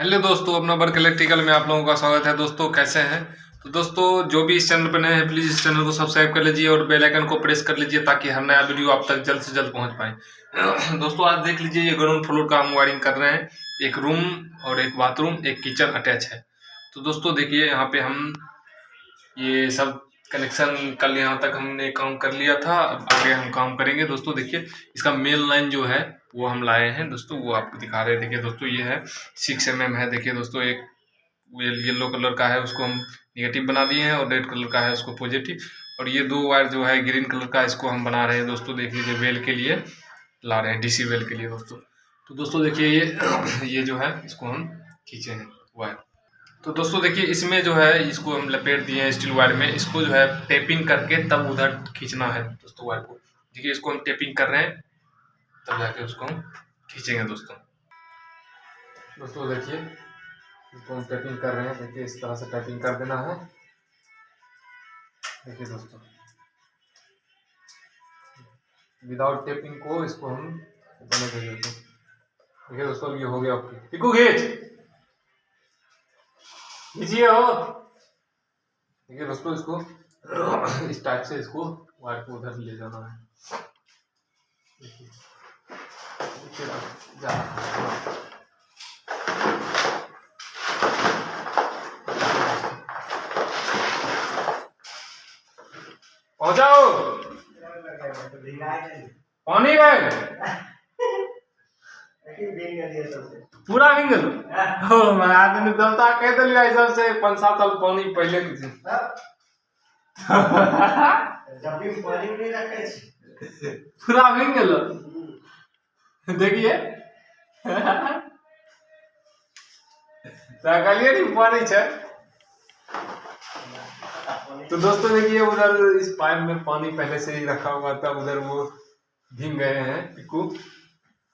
Hello दोस्तों, अपना work electrical में आप लोगों का स्वागत है। दोस्तों कैसे हैं? तो दोस्तों जो भी इस चैनल पर नए हैं प्लीज़ इस चैनल को सब्सक्राइब कर लीजिए और बेल आइकन को प्रेस कर लीजिए ताकि हर नया वीडियो आप तक जल्द से जल्द पहुंच पाए। दोस्तों आज देख लीजिए, ये ग्राउंड फ्लोर का हम वायरिंग कर रहे हैं। एक रूम और एक बाथरूम, एक किचन अटैच है। तो दोस्तों देखिए, यहाँ पे हम ये सब कनेक्शन कल यहाँ तक हमने काम कर लिया था। अब आगे हम काम करेंगे। दोस्तों देखिए, इसका मेन लाइन जो है वो हम लाए हैं। दोस्तों वो आपको दिखा रहे हैं। देखिए दोस्तों, ये है 6 mm है। देखिए दोस्तों, एक येलो कलर का है उसको हम नेगेटिव बना दिए हैं और रेड कलर का है उसको पॉजिटिव। और ये दो वायर जो है ग्रीन कलर का, इसको हम बना रहे हैं। दोस्तों देख लीजिए, वेल के लिए ला रहे हैं, डीसी वेल के लिए दोस्तों। तो दोस्तों देखिए, ये जो है इसको हम खींचे हैं वायर। तो दोस्तों देखिए, इसमें जो है इसको हम लपेट दिए हैं स्टील वायर में। इसको जो है टेपिंग करके तब उधर खींचना है दोस्तों वायर को। देखिए इसको हम टेपिंग कर रहे हैं, तब जाके उसको हम खींचेंगे दोस्तों। दोस्तों देखिए, इसको हम टेपिंग कर रहे हैं। देखिए इस तरह से टेपिंग कर देना है। देखिए दोस्तों, विदाउट टेपिंग को इसको हम बने दे देते हैं। देखिए दोस्तों, ये हो गया। ओके पिकू खींचिए हो। देखिए दोस्तों, इसको इस टाइप से इसको वायर को उधर ले जाना है। देखिए जा पहुंचाओ। पानी गए पूरा भींगल हो। मैं आदमी देवता कह दिलिया सबसे 5-7 साल पानी पहले की चीज। जब भी पानी नहीं रखे पूरा भींगल। देखिए कहलिए नहीं पानी है। तो दोस्तों देखिए, उधर इस पाइप में पानी पहले से ही रखा हुआ था, उधर वो भीग गए हैं पिकू।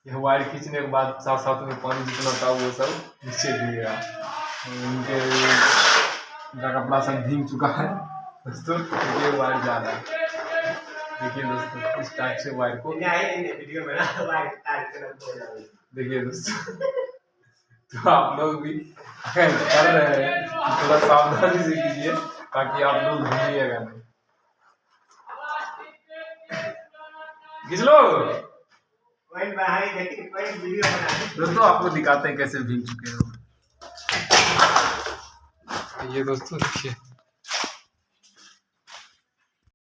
यह वायर खींचने के बाद साथ साथ में पानी जितना था वो सब नीचे गिर गया। उनके कपड़ा सब भीग चुका है दोस्तों। ये वायर जा रहा है। देखिए दोस्तों, इस टाइप से वायर को देखिए दोस्तों। तो आप लोग भी कर रहे हैं, थोड़ा सावधानी से कीजिए ताकि आप लोग भूलिएगा नहीं। खींच लो दोस्तों, आपको दिखाते हैं कैसे भीग चुके हैं ये दोस्तों। देखिए